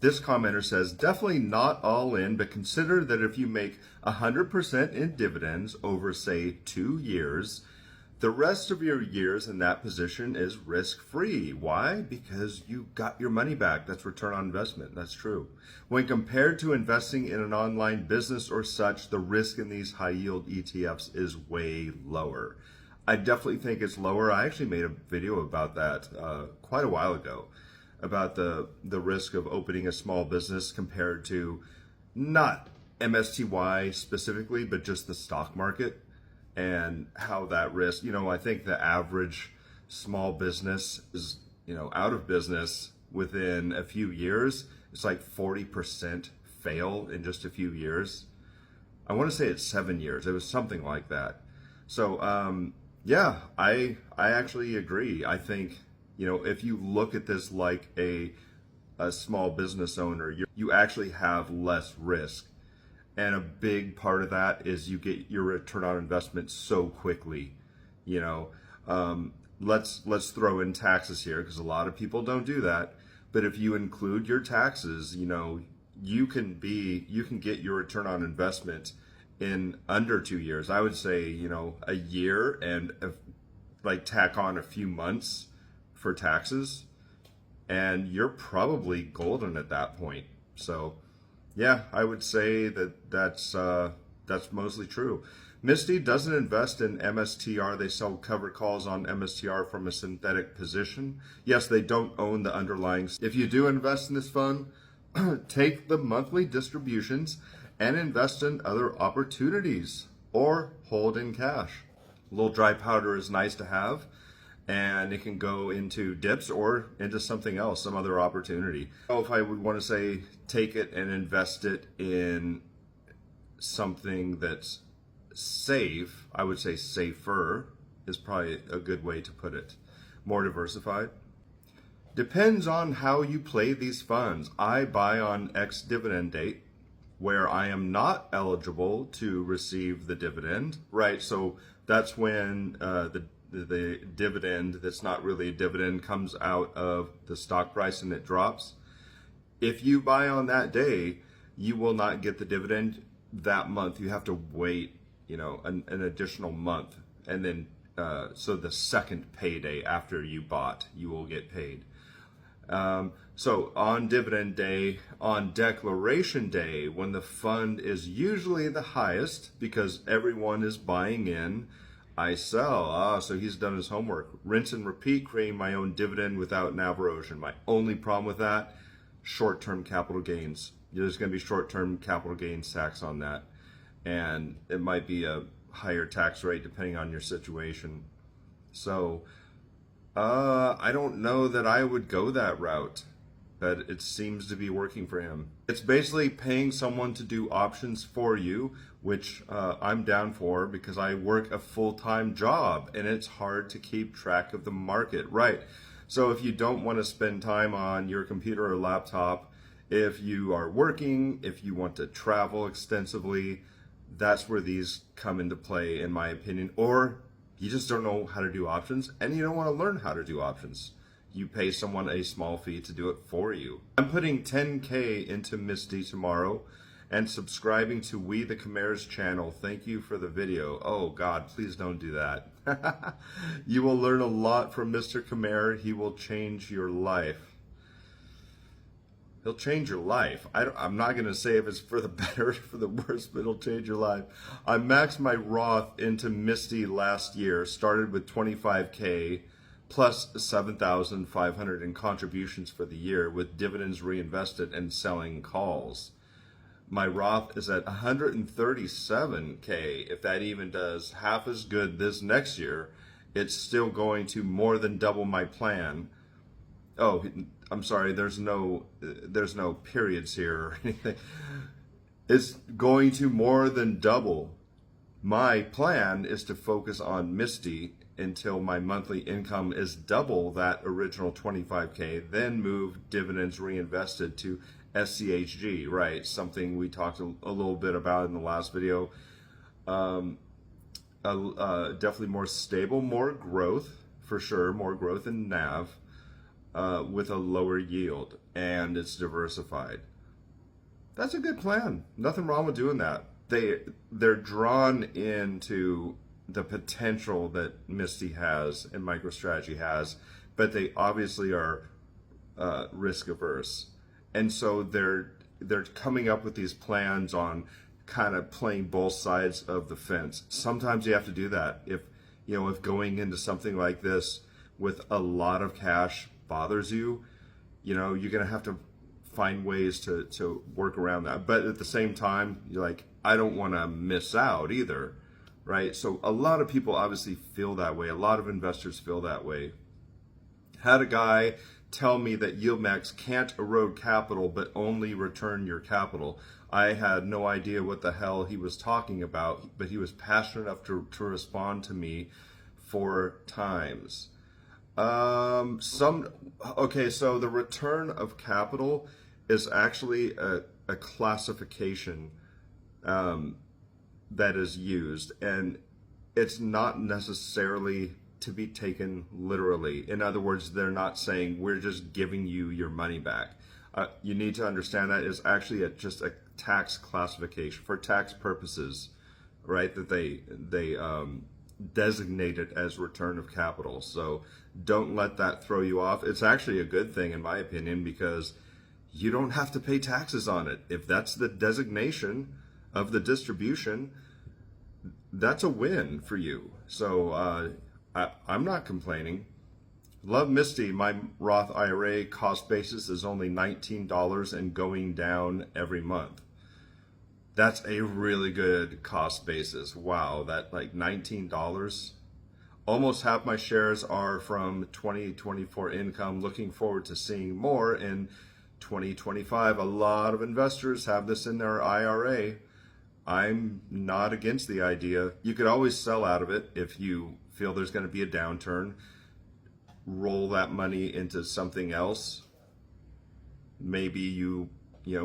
This commenter says, definitely not all in, but consider that if you make 100% in dividends over, say, 2 years, the rest of your years in that position is risk-free. Why? Because you got your money back. That's return on investment. That's true. When compared to investing in an online business or such, the risk in these high-yield ETFs is way lower. I definitely think it's lower. I actually made a video about that quite a while ago, about the risk of opening a small business compared to not MSTY specifically, but just the stock market, and how that risk, I think the average small business is, out of business within a few years. It's like 40% fail in just a few years. I want to say it's 7 years. It was something like that. So, yeah, I actually agree. I think, if you look at this like a small business owner, you actually have less risk. And a big part of that is you get your return on investment so quickly. Let's throw in taxes here, because a lot of people don't do that. But if you include your taxes, you can get your return on investment in under 2 years. I would say, a year, and like tack on a few months for taxes, and you're probably golden at that point. So yeah, I would say that's mostly true. MSTY doesn't invest in MSTR. They sell covered calls on MSTR from a synthetic position. Yes, they don't own the underlying. If you do invest in this fund, take the monthly distributions and invest in other opportunities, or hold in cash. A little dry powder is nice to have, and it can go into dips or into something else, some other opportunity. If I would want to say take it and invest it in something that's safe, I would say safer is probably a good way to put it. More diversified. Depends on how you play these funds. I buy on X dividend date, where I am not eligible to receive the dividend, right? So that's when the dividend that's not really a dividend comes out of the stock price and it drops. If you buy on that day, you will not get the dividend that month. You have to wait, an additional month, and then so the second payday after you bought, you will get paid. So on dividend day, on declaration day, when the fund is usually the highest because everyone is buying in, I sell. So he's done his homework. Rinse and repeat, creating my own dividend without NAV erosion. My only problem with that, short-term capital gains. There's going to be short-term capital gains tax on that. And it might be a higher tax rate depending on your situation. So I don't know that I would go that route, but it seems to be working for him. It's basically paying someone to do options for you, which I'm down for, because I work a full-time job and it's hard to keep track of the market, right? So if you don't want to spend time on your computer or laptop, if you are working, if you want to travel extensively, that's where these come into play, in my opinion. Or you just don't know how to do options and you don't want to learn how to do options. You pay someone a small fee to do it for you. I'm putting 10K into MSTY tomorrow and subscribing to We the Khmer's channel. Thank you for the video. Oh God, please don't do that. You will learn a lot from Mr. Khmer. He will change your life. He'll change your life. I'm not going to say if it's for the better or for the worse, but it'll change your life. I maxed my Roth into MSTY last year, started with 25K plus 7,500 in contributions for the year, with dividends reinvested and selling calls. My Roth is at 137K. If that even does half as good this next year, it's still going to more than double my plan. Oh, I'm sorry, there's no periods here or anything. It's going to more than double. My plan is to focus on MSTY until my monthly income is double that original 25K, then move dividends reinvested to SCHG, right? Something we talked a little bit about in the last video. Definitely more stable, more growth, for sure, more growth in NAV. with a lower yield and it's diversified. That's a good plan. Nothing wrong with doing that. They're drawn into the potential that MSTY has and MicroStrategy has, but they obviously are risk averse, and so they're coming up with these plans on kind of playing both sides of the fence. Sometimes you have to do that if going into something like this with a lot of cash bothers you. You're gonna have to find ways to work around that. But at the same time, you're like, I don't want to miss out either, right? So a lot of people obviously feel that way. A lot of investors feel that way. Had a guy tell me that yield max can't erode capital but only return your capital. I had no idea what the hell he was talking about, but he was passionate enough to respond to me 4 times. So the return of capital is actually a classification that is used, and it's not necessarily to be taken literally. In other words, they're not saying we're just giving you your money back. You need to understand that is actually just a tax classification for tax purposes, right? That they designate it as return of capital. So don't let that throw you off. It's actually a good thing in my opinion, because you don't have to pay taxes on it. If that's the designation of the distribution, that's a win for you. So I'm not complaining. Love MSTY. My Roth IRA cost basis is only $19 and going down every month. That's a really good cost basis. Wow, that like $19. Almost half my shares are from 2024 income. Looking forward to seeing more in 2025. A lot of investors have this in their IRA. I'm not against the idea. You could always sell out of it if you feel there's going to be a downturn. Roll that money into something else. Maybe you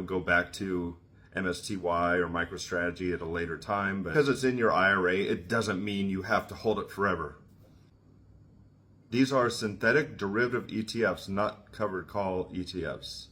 go back to MSTY or MicroStrategy at a later time, but because it's in your IRA, it doesn't mean you have to hold it forever. These are synthetic derivative ETFs, not covered call ETFs.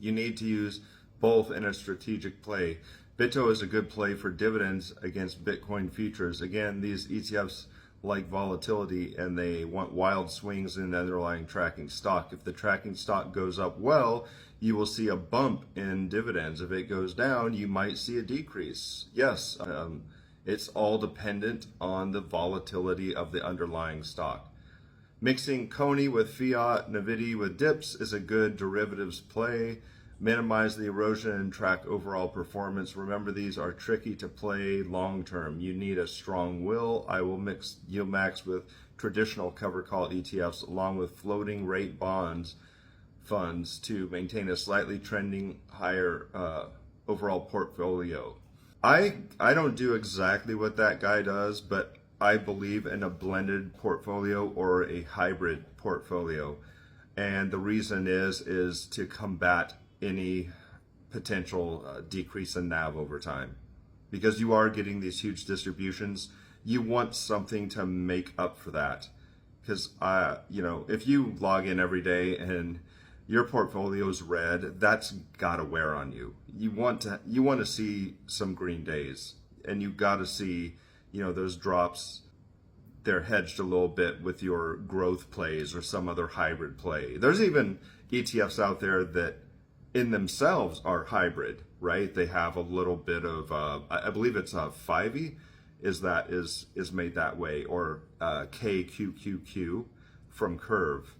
You need to use both in a strategic play. BITO is a good play for dividends against Bitcoin futures. Again, these ETFs like volatility and they want wild swings in the underlying tracking stock. If the tracking stock goes up well, you will see a bump in dividends. If it goes down, you might see a decrease. Yes, it's all dependent on the volatility of the underlying stock. Mixing Coney with fiat, Nvidia with dips is a good derivatives play. Minimize the erosion and track overall performance. Remember, these are tricky to play long term. You need a strong will. I will mix yield max with traditional cover call ETFs along with floating rate bonds funds to maintain a slightly trending higher overall portfolio. I don't do exactly what that guy does, but I believe in a blended portfolio or a hybrid portfolio. And the reason is to combat any potential decrease in NAV over time. Because you are getting these huge distributions, you want something to make up for that. Because if you log in every day and your portfolio's red, that's gotta wear on you. You want to see some green days, and you gotta see those drops. They're hedged a little bit with your growth plays or some other hybrid play. There's even ETFs out there that in themselves are hybrid, right? They have a little bit of I believe it's a 5e is made that way, or KQQQ from Curve,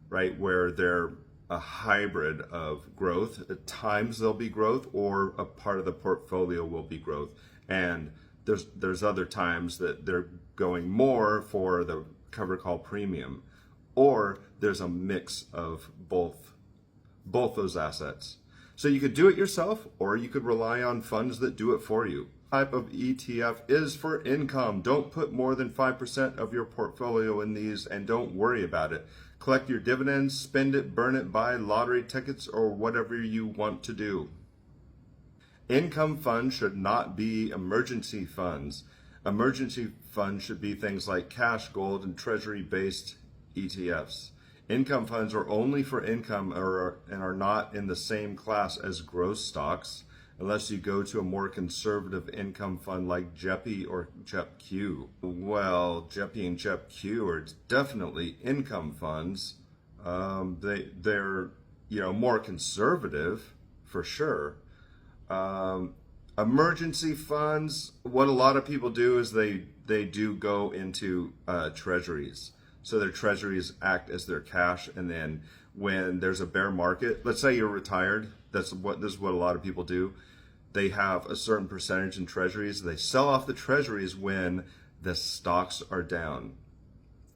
right? Where they're a hybrid of growth. At times there'll be growth, or a part of the portfolio will be growth. And there's other times that they're going more for the cover call premium, or there's a mix of both those assets. So you could do it yourself, or you could rely on funds that do it for you. Type of ETF is for income. Don't put more than 5% of your portfolio in these, and don't worry about it. Collect your dividends, spend it, burn it, buy lottery tickets, or whatever you want to do. Income funds should not be emergency funds. Emergency funds should be things like cash, gold, and treasury-based ETFs. Income funds are only for income and are not in the same class as growth stocks unless you go to a more conservative income fund like JEPI or JEPQ. Well, JEPI and JEPQ are definitely income funds. They're more conservative for sure. Emergency funds, what a lot of people do is they do go into treasuries. So their treasuries act as their cash, and then when there's a bear market, let's say you're retired, this is what a lot of people do. They have a certain percentage in treasuries. They sell off the treasuries when the stocks are down,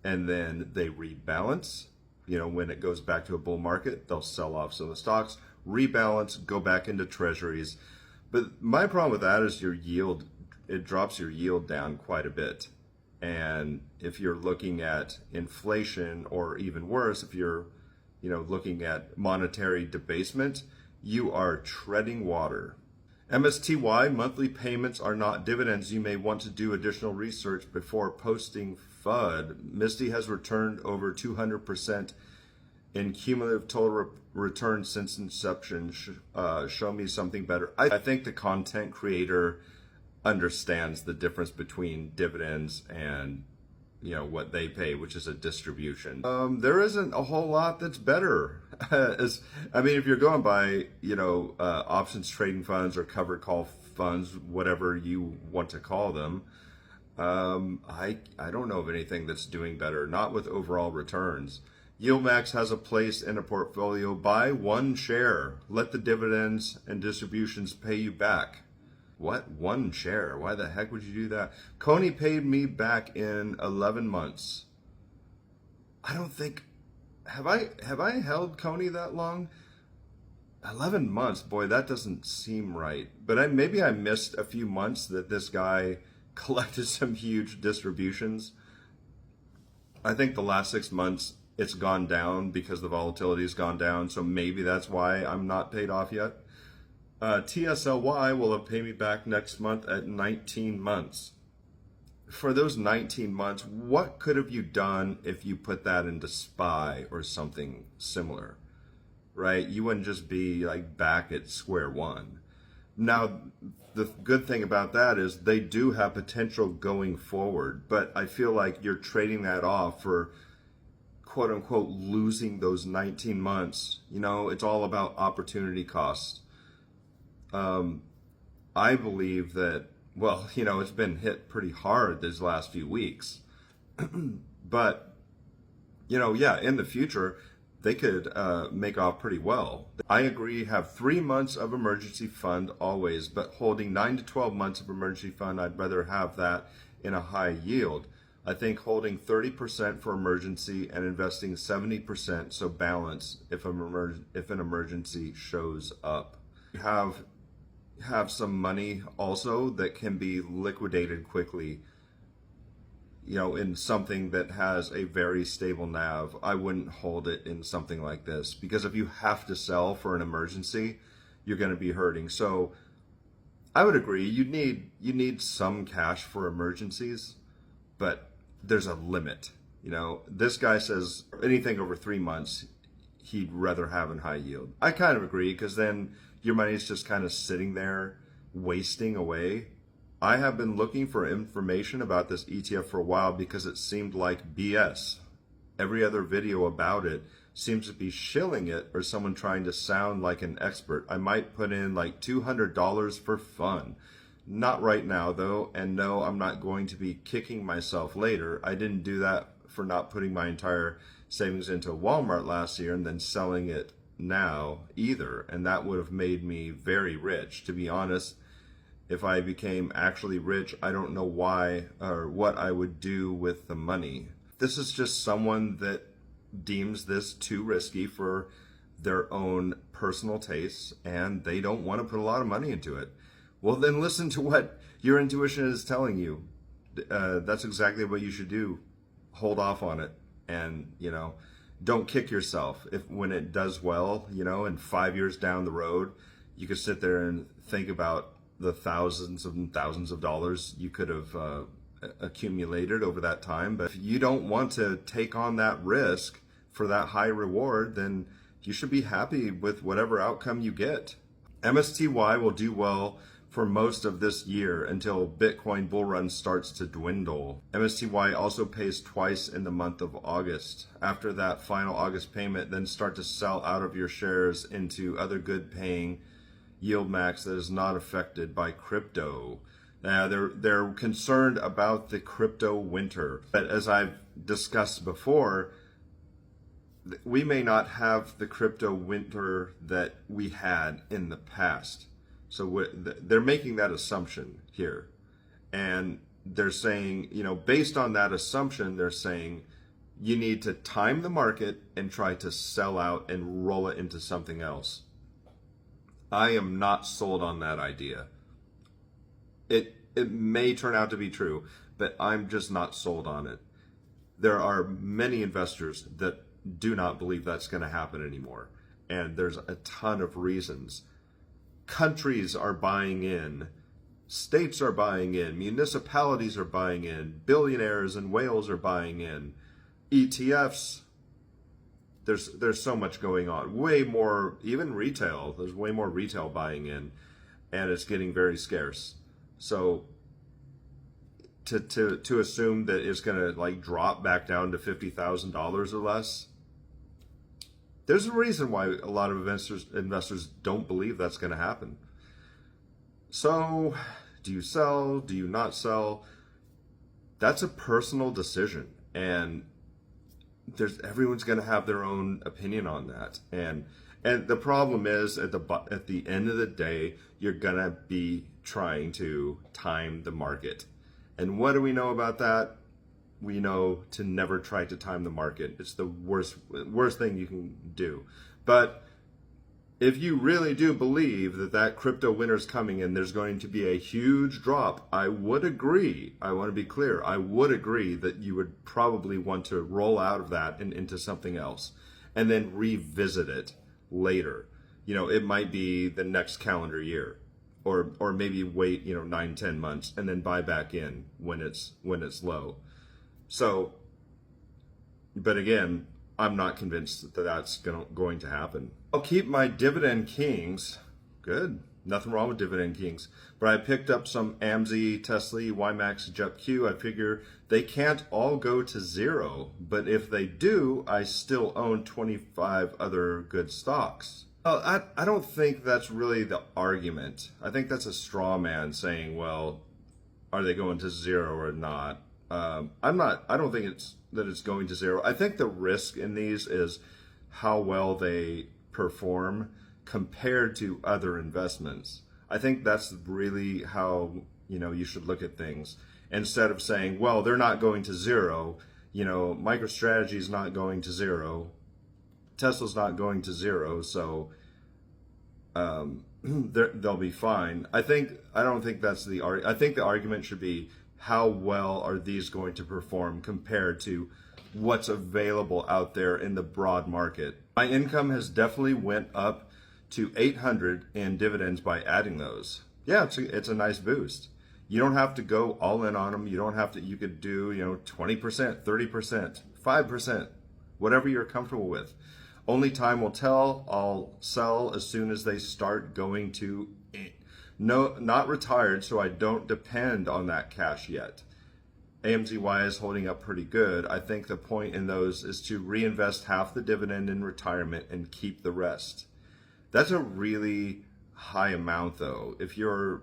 and then they rebalance. When it goes back to a bull market, they'll sell off some of the stocks, rebalance, go back into treasuries. But my problem with that is your yield, it drops your yield down quite a bit. And if you're looking at inflation, or even worse, if you're looking at monetary debasement, you are treading water. MSTY, monthly payments are not dividends. You may want to do additional research before posting FUD. MSTY has returned over 200% in cumulative total return since inception. Show me something better. I think the content creator understands the difference between dividends and what they pay, which is a distribution. There isn't a whole lot that's better. If you're going by options trading funds or covered call funds, whatever you want to call them, I don't know of anything that's doing better, not with overall returns. YieldMax has a place in a portfolio. Buy one share, let the dividends and distributions pay you back. What? One share? Why the heck would you do that? Coney paid me back in 11 months. I don't think, have I held Coney that long? 11 months, boy, that doesn't seem right. But maybe I missed a few months that this guy collected some huge distributions. I think the last 6 months it's gone down because the volatility has gone down. So maybe that's why I'm not paid off yet. TSLY will have paid me back next month at 19 months. For those 19 months, what could have you done if you put that into SPY or something similar, right? You wouldn't just be like back at square one. Now, the good thing about that is they do have potential going forward, but I feel like you're trading that off for quote unquote losing those 19 months. It's all about opportunity costs. I believe that, it's been hit pretty hard these last few weeks, but, in the future, they could make off pretty well. I agree, have 3 months of emergency fund always, but holding 9 to 12 months of emergency fund, I'd rather have that in a high yield. I think holding 30% for emergency and investing 70%, so balance if an emergency shows up. You have some money also that can be liquidated quickly, in something that has a very stable NAV. I wouldn't hold it in something like this, because if you have to sell for an emergency, you're going to be hurting. So I would agree, you need some cash for emergencies, but there's a limit. This guy says anything over 3 months he'd rather have in high yield. I kind of agree, because then your money is just kind of sitting there wasting away. I have been looking for information about this ETF for a while because it seemed like BS. Every other video about it seems to be shilling it or someone trying to sound like an expert. I might put in like $200 for fun. Not right now though, and no, I'm not going to be kicking myself later. I didn't do that for not putting my entire savings into Walmart last year and then selling it now either, and that would have made me very rich. To be honest, if I became actually rich, I don't know why or what I would do with the money. This is just someone that deems this too risky for their own personal tastes, and they don't want to put a lot of money into it. Well, then listen to what your intuition is telling you. That's exactly what you should do. Hold off on it, and don't kick yourself if when it does well. And 5 years down the road, you could sit there and think about the thousands and thousands of dollars you could have accumulated over that time. But if you don't want to take on that risk for that high reward, then you should be happy with whatever outcome you get. MSTY will do well for most of this year until Bitcoin bull run starts to dwindle. MSTY also pays twice in the month of August. After that final August payment, then start to sell out of your shares into other good paying yield max that is not affected by crypto. Now they're concerned about the crypto winter, but as I've discussed before, we may not have the crypto winter that we had in the past. So they're making that assumption here. And they're saying, based on that assumption, they're saying you need to time the market and try to sell out and roll it into something else. I am not sold on that idea. It may turn out to be true, but I'm just not sold on it. There are many investors that do not believe that's going to happen anymore. And there's a ton of reasons. Countries are buying in, states are buying in, municipalities are buying in, billionaires and whales are buying in, ETFs. There's so much going on. Way more, even retail. There's way more retail buying in, and it's getting very scarce. So to assume that it's going to drop back down to $50,000 or less, there's a reason why a lot of investors don't believe that's going to happen. So, do you sell? Do you not sell? That's a personal decision, and everyone's going to have their own opinion on that. And the problem is at the end of the day, you're going to be trying to time the market. And what do we know about that? We know to never try to time the market. It's the worst thing you can do. But if you really do believe that crypto winter is coming and there's going to be a huge drop, I would agree. I want to be clear. I would agree that you would probably want to roll out of that and into something else and then revisit it later. It might be the next calendar year or maybe wait, 9-10 months and then buy back in when it's low. So, but again, I'm not convinced that that's going to happen. I'll keep my dividend kings. Good. Nothing wrong with dividend kings. But I picked up some AMZ, Tesla, YMAX, JEPQ. I figure they can't all go to zero. But if they do, I still own 25 other good stocks. Well, I don't think that's really the argument. I think that's a straw man saying, well, are they going to zero or not? I don't think it's going to zero. I think the risk in these is how well they perform compared to other investments. I think that's really how, you should look at things instead of saying, well, they're not going to zero. MicroStrategy is not going to zero. Tesla's not going to zero. So, they'll be fine. I don't think that's the argument. I think the argument should be, how well are these going to perform compared to what's available out there in the broad market? My income has definitely went up to 800 in dividends by adding those. Yeah, it's a nice boost. You don't have to go all in on them. You could do, 20%, 30%, 5%, whatever you're comfortable with. Only time will tell. I'll sell as soon as they start going to no, not retired, so I don't depend on that cash yet. AMZY is holding up pretty good. I think the point in those is to reinvest half the dividend in retirement and keep the rest. That's a really high amount though. If you're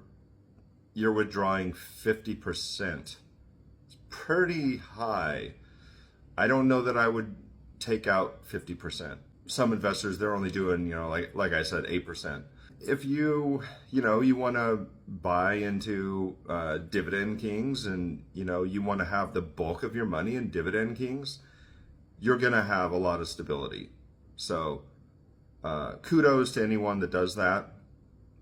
withdrawing 50%, it's pretty high. I don't know that I would take out 50%. Some investors, they're only doing, like I said, 8%. If you want to buy into dividend kings and, you want to have the bulk of your money in dividend kings, you're going to have a lot of stability. So kudos to anyone that does that.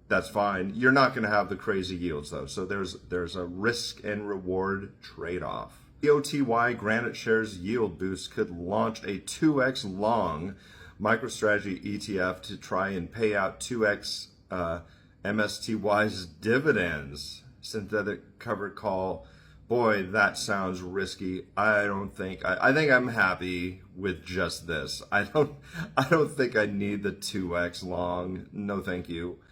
That's fine. You're not going to have the crazy yields though. So there's a risk and reward trade-off. MSTY Granite Shares Yield Boost could launch a 2x long MicroStrategy ETF to try and pay out 2x MSTY's dividends. Synthetic covered call boy, that sounds risky. I think I'm happy with just this. I don't think I need the 2x long. No, thank you.